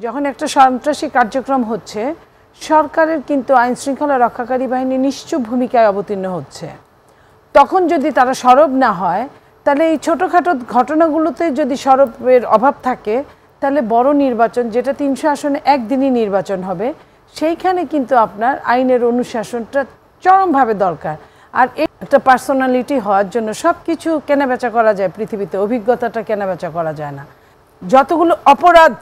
যখন একটা সন্ত্রাসী কার্যক্রম হচ্ছে, সরকারের কিন্তু আইন শৃঙ্খলা রক্ষাকারী বাহিনী নিশ্চুপ ভূমিকায় অবতীর্ণ হচ্ছে। তখন যদি তারা সরব না হয়, তাহলে এই ছোটোখাটো ঘটনাগুলোতে যদি সরবের অভাব থাকে, তাহলে বড় নির্বাচন, যেটা ৩০০ আসনে একদিনই নির্বাচন হবে, সেইখানে কিন্তু আপনার আইনের অনুশাসনটা চরমভাবে দরকার। আর একটা পার্সোনালিটি হওয়ার জন্য সব কিছু কেনাবেচা করা যায় পৃথিবীতে, অভিজ্ঞতাটা কেনাবেচা করা যায় না। যতগুলো অপরাধ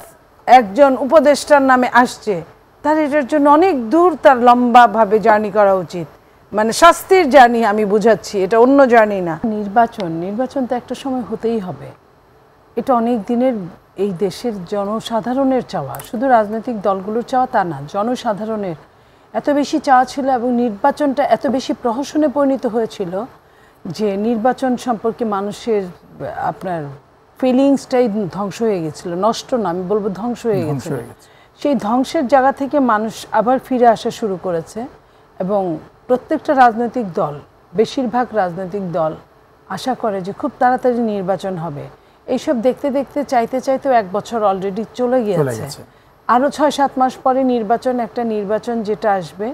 একজন উপদেষ্টার নামে আসছে, তার এটার জন্য অনেক দূর তার লম্বাভাবে জার্নি করা উচিত। মানে শাস্তির জার্নি আমি বুঝাচ্ছি, এটা অন্য জার্নি না। নির্বাচন তো একটা সময় হতেই হবে। এটা অনেক দিনের এই দেশের জনসাধারণের চাওয়া, শুধু রাজনৈতিক দলগুলোর চাওয়া তা না, জনসাধারণের এত বেশি চাওয়া ছিল এবং নির্বাচনটা এত বেশি প্রহসনে পরিণত হয়েছিল যে নির্বাচন সম্পর্কে মানুষের আপনার ফিলিংসটাই ধ্বংস হয়ে গেছিল। নষ্ট না, আমি বলবো ধ্বংস হয়ে গেছিল। সেই ধ্বংসের জায়গা থেকে মানুষ আবার ফিরে আসা শুরু করেছে এবং প্রত্যেকটা রাজনৈতিক দল, বেশিরভাগ রাজনৈতিক দল আশা করে যে খুব তাড়াতাড়ি নির্বাচন হবে। এইসব দেখতে দেখতে চাইতে চাইতেও 1 বছর অলরেডি চলে গিয়েছে। আরও 6-7 মাস পরে একটা নির্বাচন যেটা আসবে,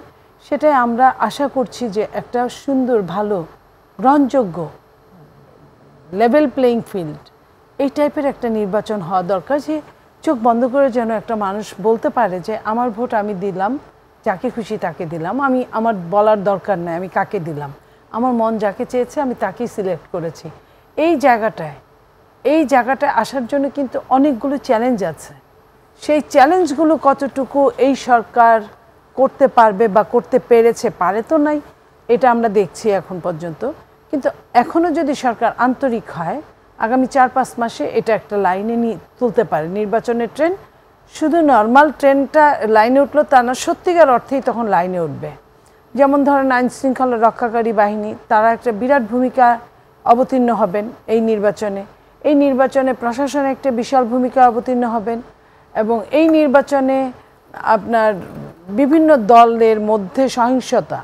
সেটাই আমরা আশা করছি যে একটা সুন্দর, ভালো, গ্রহণযোগ্য, লেভেল প্লেইং ফিল্ড, এই টাইপের একটা নির্বাচন হওয়া দরকার। যে চোখ বন্ধ করে যেন একটা মানুষ বলতে পারে যে আমার ভোট আমি দিলাম, যাকে খুশি তাকে দিলাম, আমার বলার দরকার নেই আমি কাকে দিলাম, আমার মন যাকে চেয়েছে আমি তাকেই সিলেক্ট করেছি। এই জায়গাটায় আসার জন্য কিন্তু অনেকগুলো চ্যালেঞ্জ আছে। সেই চ্যালেঞ্জগুলো কতটুকু এই সরকার করতে পারবে বা করতে পেরেছে, পারে তো নাই, এটা আমরা দেখছি এখন পর্যন্ত। কিন্তু এখনও যদি সরকার আন্তরিক হয়, আগামী 4-5 মাসে এটা একটা লাইনে তুলতে পারে। নির্বাচনের ট্রেন শুধু নর্মাল ট্রেনটা লাইনে উঠলো তা না, সত্যিকার অর্থেই তখন লাইনে উঠবে। যেমন ধরেন আইন শৃঙ্খলা রক্ষাকারী বাহিনী, তারা একটা বিরাট ভূমিকা অবতীর্ণ হবেন এই নির্বাচনে প্রশাসন একটা বিশাল ভূমিকা অবতীর্ণ হবেন এবং এই নির্বাচনে আপনার বিভিন্ন দলের মধ্যে সহিংসতা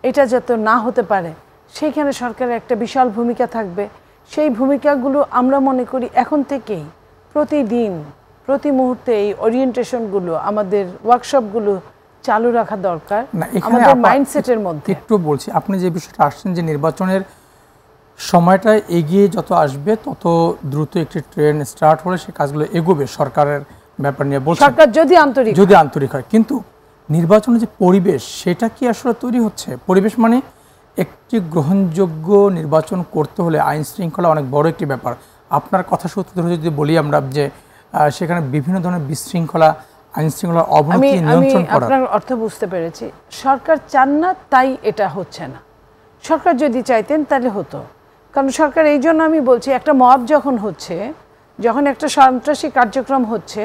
এটা যাতে না হতে পারে, সেইখানে সরকারের একটা বিশাল ভূমিকা থাকবে। সেই ভূমিকাগুলো আমরা মনে করি এখন থেকেই প্রতিদিন, প্রতি মুহূর্তে এই ওরিয়েন্টেশনগুলো, আমাদের ওয়ার্কশপগুলো চালু রাখা দরকার আমাদের মাইন্ডসেটের মধ্যে। একটু বলছি, আপনি যে বিষয়টা আসছেন যে নির্বাচনের সময়টা এগিয়ে যত আসবে তত দ্রুত একটি ট্রেন স্টার্ট হলে সে কাজগুলো এগোবে সরকারের ব্যাপার নিয়ে বলছেন, সরকার যদি আন্তরিক হয়। কিন্তু নির্বাচনের যে পরিবেশ, সেটা কি আসলে তৈরি হচ্ছে? পরিবেশ মানে একটি গ্রহণযোগ্য নির্বাচন করতে হলে আইন শৃঙ্খলা অনেক বড় একটি ব্যাপার। আপনার কথা সূত্র ধরে যদি বলি আমরা যে সেখানে বিভিন্ন ধরনের বিশৃঙ্খলা, আইন শৃঙ্খলার অবনতি নিয়ন্ত্রণ করা। আপনার অর্থ বুঝতে পেরেছি। সরকার চান না তাই এটা হচ্ছে না। সরকার যদি চাইতেন তাহলে হতো। কারণ সরকার, এই জন্য আমি বলছি, একটা মব যখন একটা সন্ত্রাসী কার্যক্রম হচ্ছে,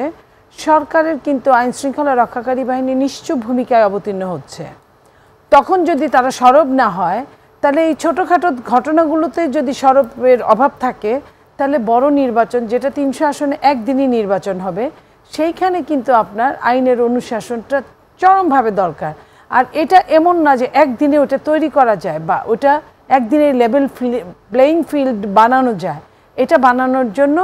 সরকারের কিন্তু আইন শৃঙ্খলা রক্ষাকারী বাহিনী নিশ্চুপ ভূমিকায় অবতীর্ণ হচ্ছে। তখন যদি তারা সরব না হয়, তাহলে এই ছোটোখাটো ঘটনাগুলোতে যদি সরবের অভাব থাকে, তাহলে বড় নির্বাচন, যেটা ৩০০ আসনে একদিনই নির্বাচন হবে, সেইখানে কিন্তু আপনার আইনের অনুশাসনটা চরমভাবে দরকার। আর এটা এমন না যে একদিনে ওটা তৈরি করা যায় বা ওটা একদিনে লেভেল প্লেইং ফিল্ড বানানো যায়। এটা বানানোর জন্য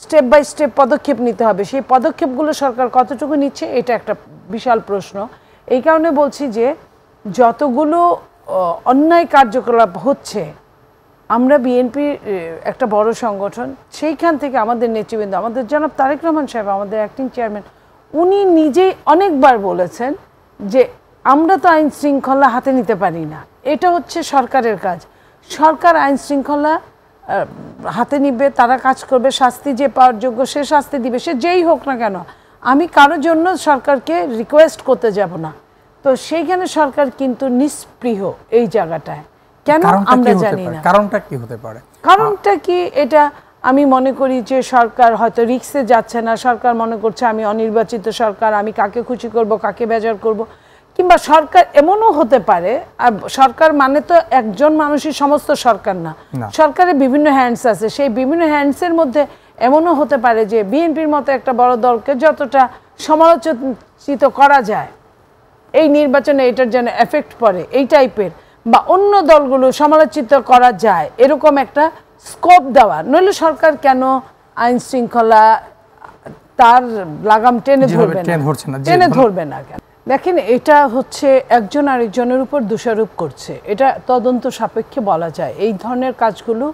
স্টেপ বাই স্টেপ পদক্ষেপ নিতে হবে। সেই পদক্ষেপগুলো সরকার কতটুকু নিচ্ছে, এটা একটা বিশাল প্রশ্ন। এই কারণে বলছি যে যতগুলো অন্যায় কার্যকলাপ হচ্ছে, আমরা বিএনপি একটা বড় সংগঠন, সেইখান থেকে আমাদের নেতৃবৃন্দ, আমাদের জনাব তারেক রহমান সাহেব, আমাদের অ্যাক্টিং চেয়ারম্যান, উনি নিজেই অনেকবার বলেছেন যে আমরা তো আইন শৃঙ্খলা হাতে নিতে পারি না, এটা হচ্ছে সরকারের কাজ। সরকার আইন শৃঙ্খলা হাতে নিবে, তারা কাজ করবে, শাস্তি যে পাওয়ার যোগ্য সে শাস্তি দিবে, সে যেই হোক না কেন। আমি কারোর জন্য সরকারকে রিকোয়েস্ট করতে যাব না। তো সেইখানে সরকার কিন্তু নিষ্পৃহ এই জায়গাটায়। কেন আমরা জানি না কারণটা কি হতে পারে। কারণটা কি, এটা আমি মনে করি যে সরকার হয়তো রিস্কে যাচ্ছে না। সরকার মনে করছে আমি অনির্বাচিত সরকার, আমি কাকে খুশি করব, কাকে বেজার করব। কিংবা সরকার এমনও হতে পারে, আর সরকার মানে তো একজন মানুষই সমস্ত সরকার না, সরকারের বিভিন্ন হ্যান্ডস আছে। সেই বিভিন্ন হ্যান্ডসের মধ্যে এমনও হতে পারে যে বিএনপির মতো একটা বড় দলকে যতটা সমালোচিত করা যায় এই নির্বাচনে, এটার যেন এফেক্ট পড়ে এই টাইপের, বা অন্য দলগুলো সমালোচিত করা যায় এরকম একটা স্কোপ দেওয়া। নইলে সরকার কেন আইন শৃঙ্খলা তার লাগাম টেনে ধরবে না, টেনে ধরবে না কেন? দেখেন, এটা হচ্ছে একজন আরেকজনের উপর দোষারোপ করছে, এটা তদন্ত সাপেক্ষে বলা যায়। এই ধরনের কাজগুলো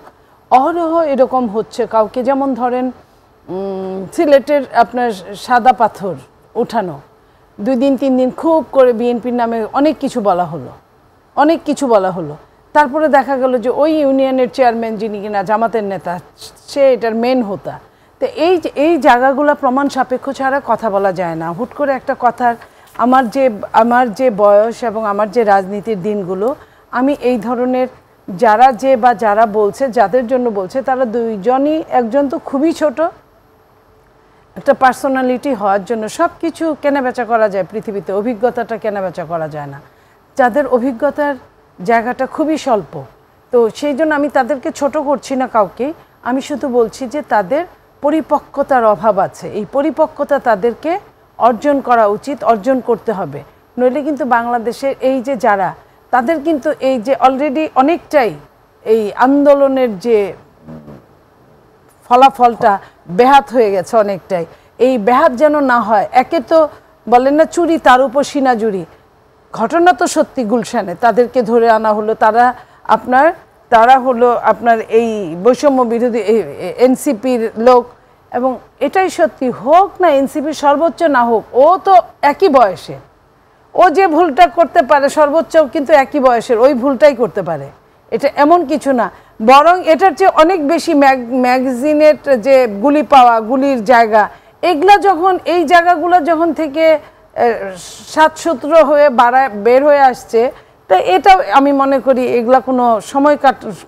অহরহ এরকম হচ্ছে। কাউকে যেমন ধরেন সিলেটের আপনার সাদা পাথর উঠানো, 2 দিন 3 দিন খুব করে বিএনপির নামে অনেক কিছু বলা হলো, তারপরে দেখা গেল যে ওই ইউনিয়নের চেয়ারম্যান যিনি কিনা জামাতের নেতা, সে এটার মেন হোতা। তো এই জায়গাগুলো প্রমাণ সাপেক্ষ ছাড়া কথা বলা যায় না। হুট করে একটা কথার, আমার যে বয়স এবং আমার যে রাজনীতির দিনগুলো, আমি এই ধরনের যারা বলছে, যাদের জন্য বলছে, তারা দুইজনই, একজন তো খুবই ছোট, একটা পার্সোনালিটি হওয়ার জন্য সব কিছু কেনাবেচা করা যায় পৃথিবীতে, অভিজ্ঞতাটা কেনাবেচা করা যায় না। যাদের অভিজ্ঞতার জায়গাটা খুবই স্বল্প, তো সেই জন্য আমি তাদেরকে ছোট করছি না কাউকে, আমি শুধু বলছি যে তাদের পরিপক্কতার অভাব আছে। এই পরিপক্কতা তাদেরকে অর্জন করা উচিত, অর্জন করতে হবে। নইলে কিন্তু বাংলাদেশের এই যে যারা, তাদের কিন্তু এই যে অলরেডি অনেকটাই এই আন্দোলনের যে ফলাফলটা বেহাত হয়ে গেছে অনেকটাই। এই বেহাত যেন না হয়। একে তো বলেন না চুরি তার উপর সিনাজুরি, ঘটনা তো সত্যি গুলশানে তাদেরকে ধরে আনা হলো, তারা হলো আপনার এই বৈষম্য বিরোধী এনসিপির লোক, এবং এটাই সত্যি, হোক না এনসিপির সর্বোচ্চ না হোক, ও তো একই বয়সের, ও যে ভুলটা করতে পারে সর্বোচ্চ কিন্তু একই বয়সের ওই ভুলটাই করতে পারে। এটা এমন কিছু না, বরং এটার চেয়ে অনেক বেশি ম্যাগাজিনের যে গুলি পাওয়া, গুলির জায়গা, এগুলা যখন এই জায়গাগুলো যখন থেকে সাতসূত্র হয়ে বের হয়ে আসছে, তা এটা আমি মনে করি এগুলা কোনো সময়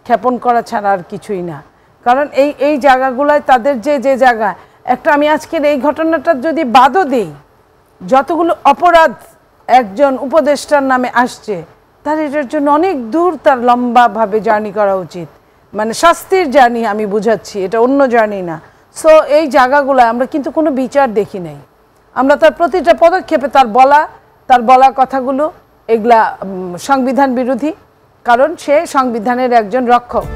ক্ষেপণ করা ছাড়া আর কিছুই না। কারণ এই জায়গাগুলোয় তাদের যে জায়গা, আমি আজকের এই ঘটনাটা যদি বাদও দিই, যতগুলো অপরাধ একজন উপদেষ্টার নামে আসছে, তার এটার জন্য অনেক দূর তার লম্বাভাবে জার্নি করা উচিত, মানে শাস্তির জার্নি আমি বুঝাচ্ছি, এটা অন্য জার্নি না। সো এই জায়গাগুলো আমরা কিন্তু কোনো বিচার দেখি নাই, আমরা তার প্রতিটা পদক্ষেপে তার বলা কথাগুলো এগুলা সংবিধান বিরোধী, কারণ সে সংবিধানের একজন রক্ষক।